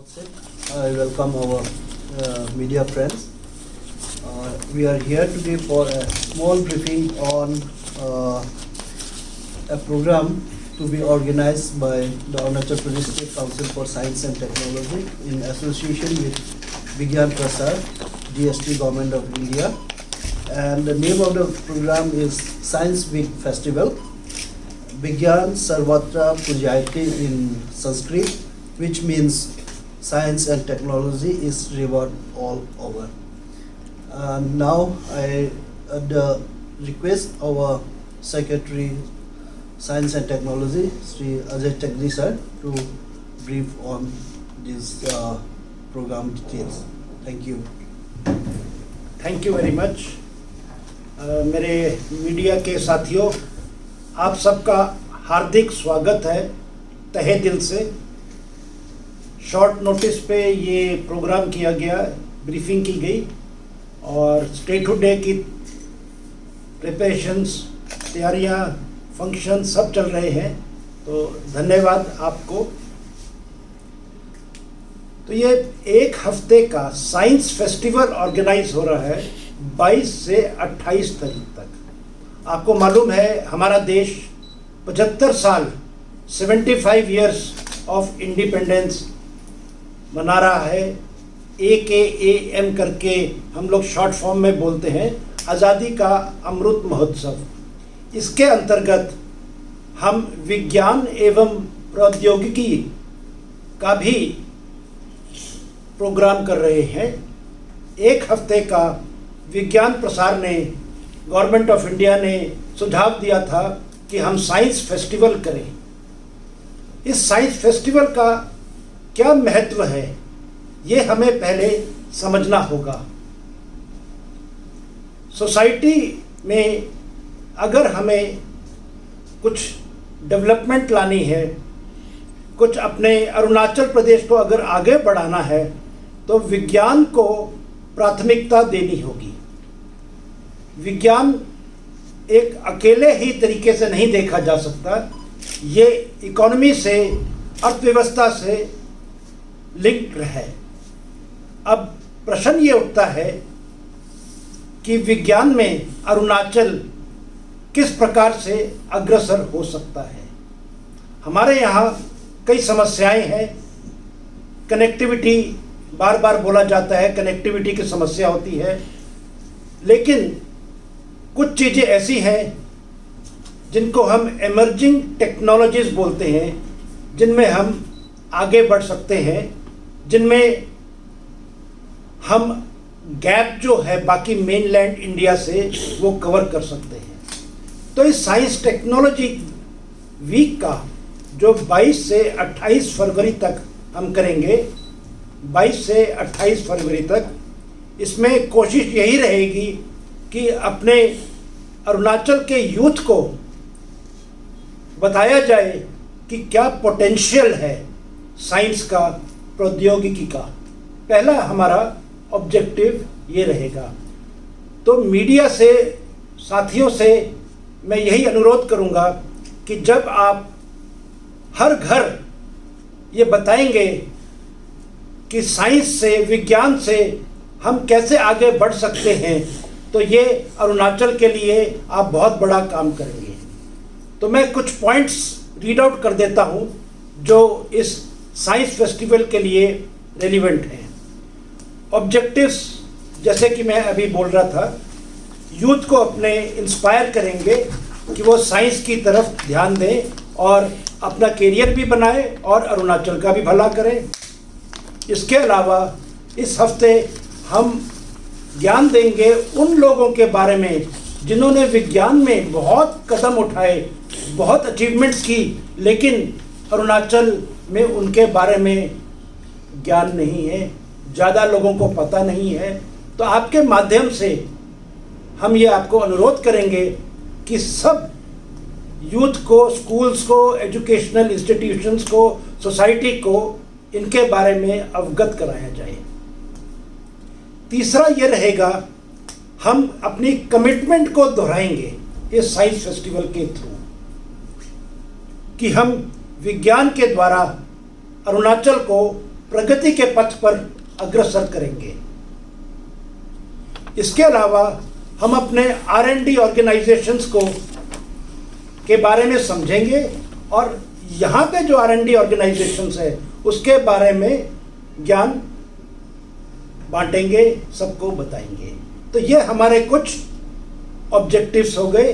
outset, I welcome our media friends. We are here today for a small briefing on a program to be organized by the Arunachal Pradesh State Council for Science and Technology in association with Vigyan Prasar, GST Government of India. And the name of the program is Science Week Festival, Vigyan Sarvatra Pujayate in Sanskrit, which means science and technology is revered all over. Now I request our Secretary Science and Technology, Sri Ajay Chakri sir, to brief on this program details. Thank you. Thank you very much. मेरे media के साथियों, आप सबका हार्दिक स्वागत है तहे दिल से। शॉर्ट नोटिस पे ये प्रोग्राम किया गया, ब्रीफिंग की गई और स्टेट डे की प्रिपरेशंस, तैयारियां, फंक्शन सब चल रहे हैं, तो धन्यवाद आपको। तो ये एक हफ्ते का साइंस फेस्टिवल ऑर्गेनाइज हो रहा है 22 से 28 तारीख तक। आपको मालूम है हमारा देश 75 साल 75 इयर्स ऑफ इंडिपेंडेंस मना रहा है। AKAM करके हम लोग शॉर्ट फॉर्म में बोलते हैं, आज़ादी का अमृत महोत्सव। इसके अंतर्गत हम विज्ञान एवं प्रौद्योगिकी का भी प्रोग्राम कर रहे हैं। एक हफ्ते का विज्ञान प्रसार ने, गवर्नमेंट ऑफ इंडिया ने सुझाव दिया था कि हम साइंस फेस्टिवल करें। इस साइंस फेस्टिवल का क्या महत्व है, ये हमें पहले समझना होगा। सोसाइटी में अगर हमें कुछ डेवलपमेंट लानी है, कुछ अपने अरुणाचल प्रदेश को अगर आगे बढ़ाना है, तो विज्ञान को प्राथमिकता देनी होगी। विज्ञान एक अकेले ही तरीके से नहीं देखा जा सकता, ये इकोनॉमी से, अर्थव्यवस्था से लिंक्ड है। अब प्रश्न ये उठता है कि विज्ञान में अरुणाचल किस प्रकार से अग्रसर हो सकता है। हमारे यहाँ कई समस्याएं हैं। कनेक्टिविटी, बार बार बोला जाता है, कनेक्टिविटी की समस्या होती है, लेकिन कुछ चीज़ें ऐसी हैं जिनको हम एमर्जिंग टेक्नोलॉजीज बोलते हैं, जिनमें हम आगे बढ़ सकते हैं, जिनमें हम गैप जो है बाकी मेनलैंड इंडिया से वो कवर कर सकते हैं। तो इस साइंस टेक्नोलॉजी वीक का जो 22 से 28 फरवरी तक हम करेंगे, 22 से 28 फरवरी तक, इसमें कोशिश यही रहेगी कि अपने अरुणाचल के यूथ को बताया जाए कि क्या पोटेंशियल है साइंस का, प्रौद्योगिकी का। पहला हमारा ऑब्जेक्टिव ये रहेगा। तो मीडिया से, साथियों से मैं यही अनुरोध करूंगा कि जब आप हर घर ये बताएंगे कि साइंस से, विज्ञान से हम कैसे आगे बढ़ सकते हैं, तो ये अरुणाचल के लिए आप बहुत बड़ा काम करेंगे। तो मैं कुछ पॉइंट्स रीड आउट कर देता हूँ जो इस साइंस फेस्टिवल के लिए रेलिवेंट हैं। ऑब्जेक्टिव्स, जैसे कि मैं अभी बोल रहा था, यूथ को अपने इंस्पायर करेंगे कि वो साइंस की तरफ ध्यान दें और अपना करियर भी बनाए और अरुणाचल का भी भला करें। इसके अलावा इस हफ्ते हम ज्ञान देंगे उन लोगों के बारे में जिन्होंने विज्ञान में बहुत कदम उठाए, बहुत अचीवमेंट्स की, लेकिन अरुणाचल में उनके बारे में ज्ञान नहीं है, ज़्यादा लोगों को पता नहीं है। तो आपके माध्यम से हम ये आपको अनुरोध करेंगे कि सब यूथ को, स्कूल्स को, एजुकेशनल इंस्टीट्यूशंस को, सोसाइटी को इनके बारे में अवगत कराया जाए। तीसरा ये रहेगा, हम अपनी कमिटमेंट को दोहराएंगे इस साइंस फेस्टिवल के थ्रू कि हम विज्ञान के द्वारा अरुणाचल को प्रगति के पथ पर अग्रसर करेंगे। इसके अलावा हम अपने R&D ऑर्गेनाइजेशंस के बारे में समझेंगे और यहाँ पे जो R&D ऑर्गेनाइजेशंस है उसके बारे में ज्ञान बांटेंगे, सबको बताएंगे। तो ये हमारे कुछ ऑब्जेक्टिव्स हो गए।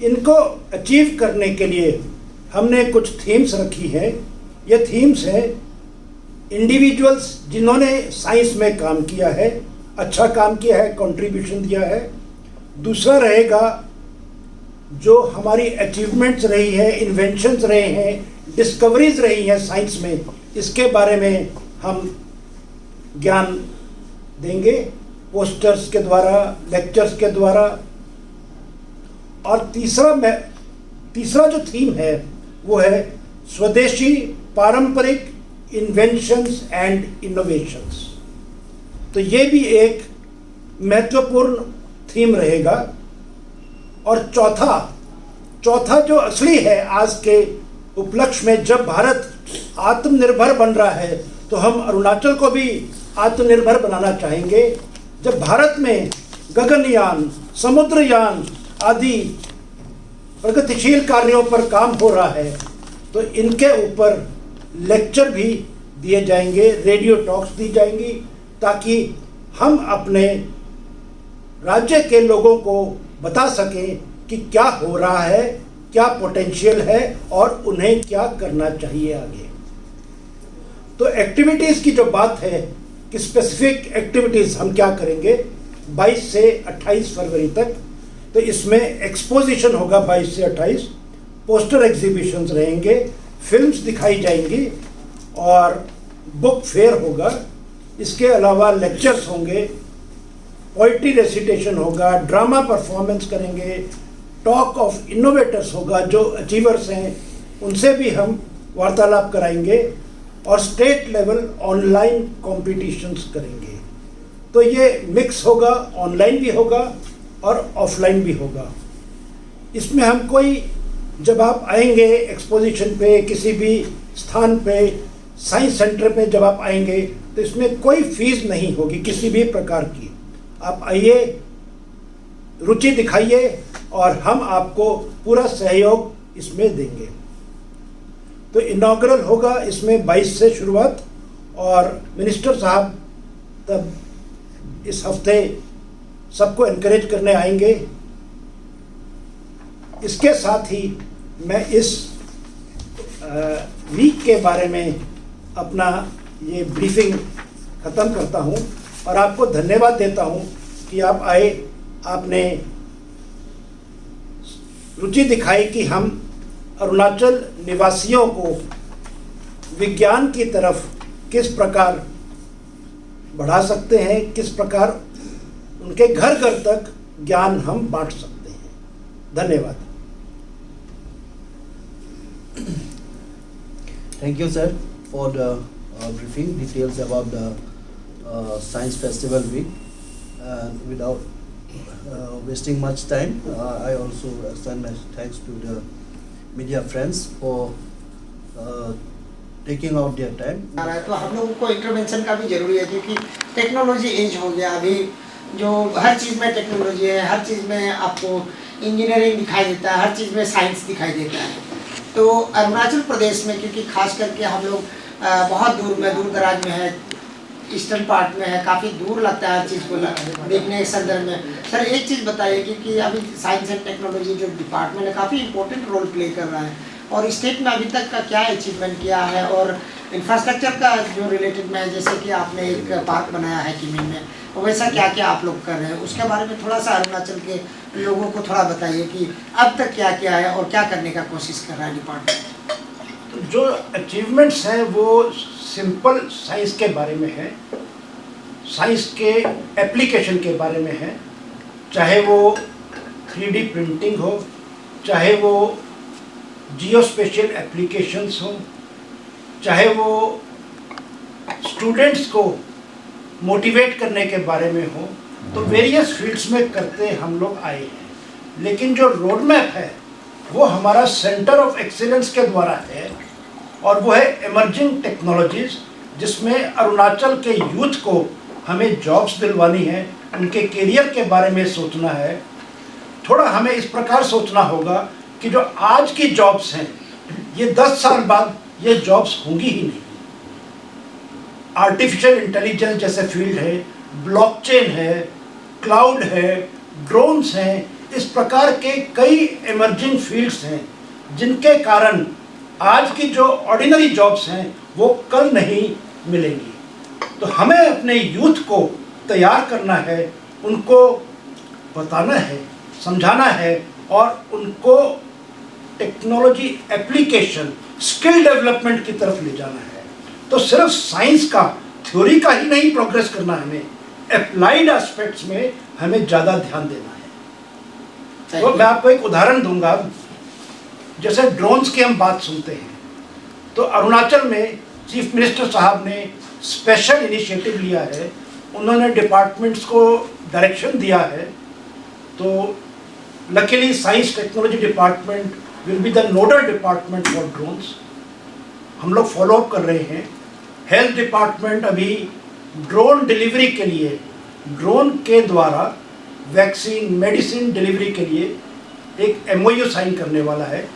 इनको अचीव करने के लिए हमने कुछ थीम्स रखी हैं। ये थीम्स हैं इंडिविजुअल्स जिन्होंने साइंस में काम किया है, अच्छा काम किया है, कंट्रीब्यूशन दिया है। दूसरा रहेगा जो हमारी अचीवमेंट्स रही है, इन्वेंशंस रहे हैं, डिस्कवरीज रही हैं साइंस में, इसके बारे में हम ज्ञान देंगे पोस्टर्स के द्वारा, लेक्चर्स के द्वारा। और तीसरा जो थीम है वो है स्वदेशी पारंपरिक इन्वेंशंस एंड इनोवेशंस। तो ये भी एक महत्वपूर्ण थीम रहेगा। और चौथा जो असली है आज के उपलक्ष्य में, जब भारत आत्मनिर्भर बन रहा है तो हम अरुणाचल को भी आत्मनिर्भर बनाना चाहेंगे। जब भारत में गगनयान, समुद्रयान आदि प्रगतिशील कार्यों पर काम हो रहा है तो इनके ऊपर लेक्चर भी दिए जाएंगे, रेडियो टॉक्स दी जाएंगी, ताकि हम अपने राज्य के लोगों को बता सकें कि क्या हो रहा है, क्या पोटेंशियल है और उन्हें क्या करना चाहिए आगे। तो एक्टिविटीज़ की जो बात है कि स्पेसिफिक एक्टिविटीज़ हम क्या करेंगे 22 से 28 फरवरी तक, तो इसमें एक्सपोजिशन होगा 22 से 28, पोस्टर एग्जीबिशंस रहेंगे, फिल्म्स दिखाई जाएंगी और बुक फेयर होगा। इसके अलावा लेक्चर्स होंगे, पोइट्री रेसिटेशन होगा, ड्रामा परफॉर्मेंस करेंगे, टॉक ऑफ इनोवेटर्स होगा, जो अचीवर्स हैं उनसे भी हम वार्तालाप कराएंगे और स्टेट लेवल ऑनलाइन कॉम्पिटिशन्स करेंगे। तो ये मिक्स होगा, ऑनलाइन भी होगा और ऑफलाइन भी होगा। इसमें हम कोई, जब आप आएंगे एक्सपोजिशन पे, किसी भी स्थान पे, साइंस सेंटर पे जब आप आएंगे तो इसमें कोई फीस नहीं होगी किसी भी प्रकार की। आप आइए, रुचि दिखाइए और हम आपको पूरा सहयोग इसमें देंगे। तो इनॉग्रल होगा इसमें 22 से शुरुआत, और मिनिस्टर साहब तब इस हफ्ते सबको एनकरेज करने आएंगे। इसके साथ ही मैं इस वीक के बारे में अपना ये ब्रीफिंग ख़त्म करता हूँ और आपको धन्यवाद देता हूँ कि आप आए, आपने रुचि दिखाई कि हम अरुणाचल निवासियों को विज्ञान की तरफ किस प्रकार बढ़ा सकते हैं, किस प्रकार उनके घर घर तक ज्ञान हम बांट सकते हैं। धन्यवाद। Thank you, sir, for the briefing details about the Science Festival Week. Without wasting much time, I also extend my thanks to the media friends for taking out their time. तो हम लोगों को इंटरवेंशन का भी जरूरी है, क्योंकि technology as हो गया अभी, जो हर चीज़ में टेक्नोलॉजी है, हर चीज़ में आपको इंजीनियरिंग दिखाई देता है, हर चीज़ में साइंस दिखाई देता है। तो अरुणाचल प्रदेश में, क्योंकि खास करके हम लोग बहुत दूर में, दूर दराज में है, ईस्टर्न पार्ट में है, काफ़ी दूर लगता है हर चीज़ को देखने के संदर्भ में। सर एक चीज़ बताइए कि अभी साइंस एंड टेक्नोलॉजी जो डिपार्टमेंट है काफ़ी इंपॉर्टेंट रोल प्ले कर रहा है, और स्टेट में अभी तक का क्या अचीवमेंट किया है, और इंफ्रास्ट्रक्चर का जो रिलेटेड में, जैसे कि आपने एक पार्क बनाया है किमिन में, वैसा क्या क्या आप लोग कर रहे हैं, उसके बारे में थोड़ा सा अरुणाचल के लोगों को थोड़ा बताइए कि अब तक क्या क्या है और क्या करने का कोशिश कर रहा है डिपार्टमेंट। जो अचीवमेंट्स हैं वो सिंपल साइंस के बारे में है, साइंस के एप्लीकेशन के बारे में है, चाहे वो 3D प्रिंटिंग हो, चाहे वो जियोस्पेशियल एप्लीकेशंस हो, चाहे वो स्टूडेंट्स को मोटिवेट करने के बारे में हो, तो वेरियस फील्ड्स में करते हम लोग आए हैं। लेकिन जो रोड मैप है वो हमारा सेंटर ऑफ एक्सीलेंस के द्वारा है, और वो है इमर्जिंग टेक्नोलॉजीज जिसमें अरुणाचल के यूथ को हमें जॉब्स दिलवानी है, उनके करियर के बारे में सोचना है। थोड़ा हमें इस प्रकार सोचना होगा कि जो आज की जॉब्स हैं ये 10 साल बाद ये जॉब्स होंगी ही नहीं। आर्टिफिशियल इंटेलिजेंस जैसे फील्ड है, ब्लॉकचेन है, क्लाउड है, ड्रोन्स हैं, इस प्रकार के कई इमर्जिंग फील्ड्स हैं जिनके कारण आज की जो ऑर्डिनरी जॉब्स हैं वो कल नहीं मिलेंगी। तो हमें अपने यूथ को तैयार करना है, उनको बताना है, समझाना है और उनको टेक्नोलॉजी एप्लीकेशन, स्किल डेवलपमेंट की तरफ ले जाना है। तो सिर्फ साइंस का, थ्योरी का ही नहीं प्रोग्रेस करना है, हमें अप्लाइड एस्पेक्ट्स में हमें ज़्यादा ध्यान देना है। तो मैं आपको एक उदाहरण दूंगा। जैसे ड्रोन्स की हम बात सुनते हैं तो अरुणाचल में चीफ मिनिस्टर साहब ने स्पेशल इनिशिएटिव लिया है, उन्होंने डिपार्टमेंट्स को डायरेक्शन दिया है। तो luckily science technology department will be the nodal department for drones. हम लोग फॉलो अप कर रहे हैं। हेल्थ डिपार्टमेंट अभी ड्रोन डिलीवरी के लिए, ड्रोन के द्वारा वैक्सीन, मेडिसिन डिलीवरी के लिए एक MOU साइन करने वाला है।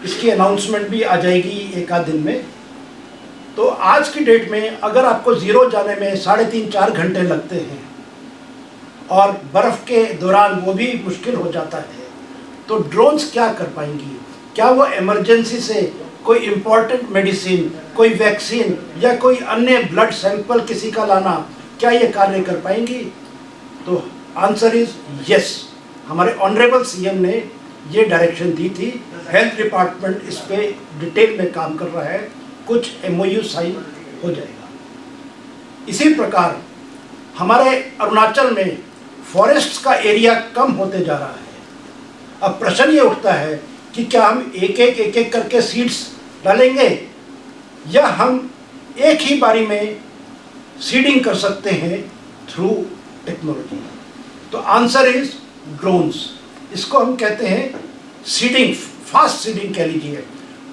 इसकी अनाउंसमेंट भी आ जाएगी एक आध दिन में। तो आज की डेट में अगर आपको ज़ीरो जाने में 3.5-4 घंटे लगते हैं और बर्फ़ के दौरान वो भी मुश्किल हो जाता है, तो ड्रोन्स क्या कर पाएंगी? क्या वो इमरजेंसी से कोई इम्पॉर्टेंट मेडिसिन, कोई वैक्सीन या कोई अन्य ब्लड सैंपल किसी का लाना, क्या ये कार्य कर पाएंगी? तो आंसर इज यस। हमारे ऑनरेबल CM ने ये डायरेक्शन दी थी। हेल्थ डिपार्टमेंट इस पे डिटेल में काम कर रहा है, कुछ MOU साइन हो जाएगा। इसी प्रकार हमारे अरुणाचल में फॉरेस्ट्स का एरिया कम होते जा रहा है। अब प्रश्न ये उठता है कि क्या हम एक एक करके सीड्स डालेंगे या हम एक ही बारी में सीडिंग कर सकते हैं थ्रू टेक्नोलॉजी? तो आंसर इज ड्रोन्स। इसको हम कहते हैं सीडिंग, फास्ट सीडिंग कह लीजिए।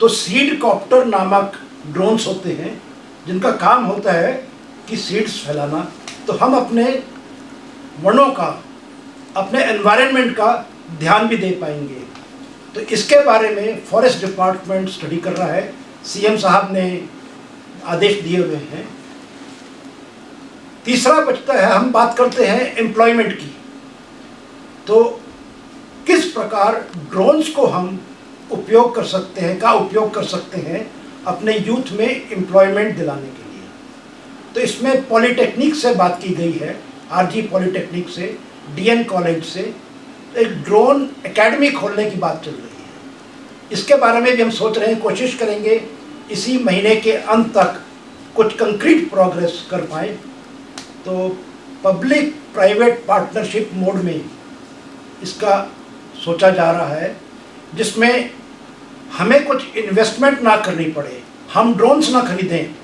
तो सीड कॉप्टर नामक ड्रोन्स होते हैं जिनका काम होता है कि सीड्स फैलाना। तो हम अपने वनों का, अपने एनवायरनमेंट का ध्यान भी दे पाएंगे। तो इसके बारे में फॉरेस्ट डिपार्टमेंट स्टडी कर रहा है, CM साहब ने आदेश दिए हुए हैं। तीसरा बचता है, हम बात करते हैं एम्प्लॉयमेंट की। तो किस प्रकार ड्रोन्स को हम उपयोग कर सकते हैं अपने यूथ में एम्प्लॉयमेंट दिलाने के लिए? तो इसमें पॉलिटेक्निक से बात की गई है, RG पॉलिटेक्निक से, DN कॉलेज से एक ड्रोन एकेडमी खोलने की बात चल रही है। इसके बारे में भी हम सोच रहे हैं, कोशिश करेंगे इसी महीने के अंत तक कुछ कंक्रीट प्रोग्रेस कर पाए। तो पब्लिक प्राइवेट पार्टनरशिप मोड में इसका सोचा जा रहा है, जिसमें हमें कुछ इन्वेस्टमेंट ना करनी पड़े। हम ड्रोन्स ना खरीदें,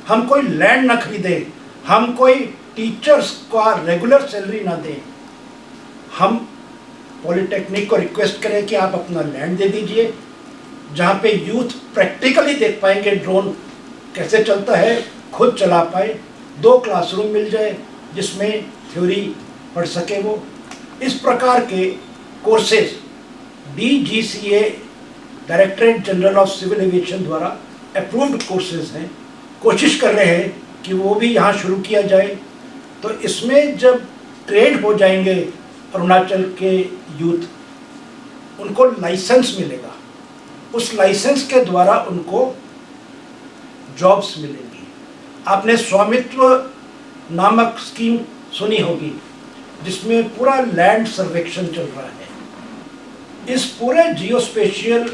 हम कोई लैंड ना खरीदें, हम कोई टीचर्स का रेगुलर सैलरी ना दें। हम पॉलिटेक्निक को रिक्वेस्ट करें कि आप अपना लैंड दे दीजिए, जहाँ पे यूथ प्रैक्टिकली देख पाएंगे ड्रोन कैसे चलता है, खुद चला पाए। 2 क्लासरूम मिल जाए जिसमें थ्योरी पढ़ सके वो। इस प्रकार के courses DGCA, directorate general of civil aviation द्वारा अप्रूव्ड कोर्सेज हैं। कोशिश कर रहे हैं कि वो भी यहाँ शुरू किया जाए। तो इसमें जब ट्रेन हो जाएंगे अरुणाचल के यूथ, उनको लाइसेंस मिलेगा, उस लाइसेंस के द्वारा उनको जॉब्स मिलेंगी। आपने स्वामित्व नामक स्कीम सुनी होगी, जिसमें पूरा लैंड सर्वेक्षण चल रहा है। इस पूरे जियोस्पेशियल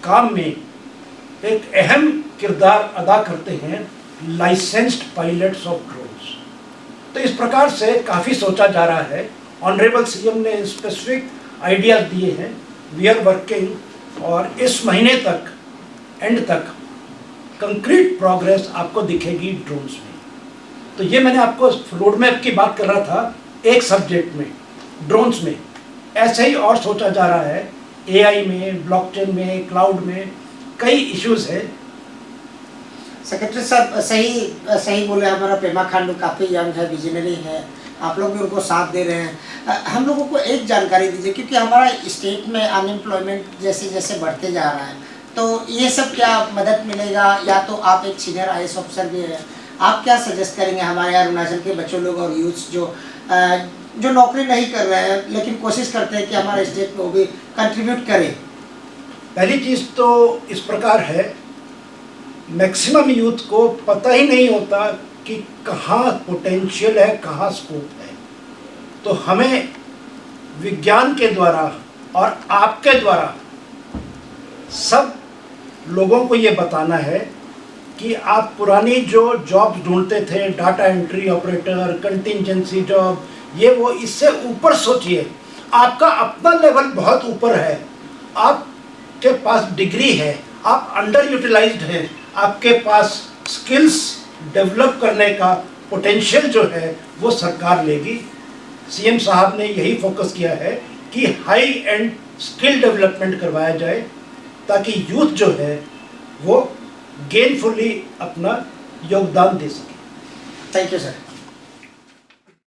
काम में एक अहम किरदार अदा करते हैं लाइसेंस्ड पायलट्स ऑफ ड्रोन्स। तो इस प्रकार से काफ़ी सोचा जा रहा है। ऑनरेबल CM ने स्पेसिफिक आइडियाज दिए हैं। वी आर वर्किंग और इस महीने तक, एंड तक कंक्रीट प्रोग्रेस आपको दिखेगी ड्रोन्स में। तो ये मैंने आपको रोड मैप की बात कर रहा था एक सब्जेक्ट में, ड्रोन्स में। ऐसे ही और सोचा जा रहा है AI में, ब्लॉकचेन में, क्लाउड में, कई इश्यूज हैं। सेक्रेटरी साहब सही बोले, हमारा पेमा खांडू काफ़ी यंग है, विजनरी है, आप लोग भी उनको साथ दे रहे हैं। हम लोगों को एक जानकारी दीजिए, क्योंकि हमारा स्टेट में अनएम्प्लॉयमेंट जैसे जैसे बढ़ते जा रहा है, तो ये सब क्या मदद मिलेगा? या तो आप एक सीनियर IAS ऑफिसर भी हैं, आप क्या सजेस्ट करेंगे हमारे अरुणाचल के बच्चों लोग और यूथ्स जो नौकरी नहीं कर रहे हैं लेकिन कोशिश करते हैं कि हमारे स्टेट को भी कंट्रीब्यूट करें? पहली चीज़ तो इस प्रकार है, मैक्सिमम यूथ को पता ही नहीं होता कि कहाँ पोटेंशियल है, कहाँ स्कोप है। तो हमें विज्ञान के द्वारा और आपके द्वारा सब लोगों को ये बताना है कि आप पुरानी जो जॉब्स ढूंढते थे, data entry operator, contingency job, ये वो, इससे ऊपर सोचिए। आपका अपना लेवल बहुत ऊपर है, आपके पास डिग्री है, आप अंडर यूटिलाइज्ड हैं, आपके पास स्किल्स डेवलप करने का पोटेंशियल जो है वो सरकार लेगी। CM साहब ने यही फोकस किया है कि हाई एंड स्किल डेवलपमेंट करवाया जाए, ताकि यूथ जो है वो गेनफुली अपना योगदान दे सके। Thank you sir.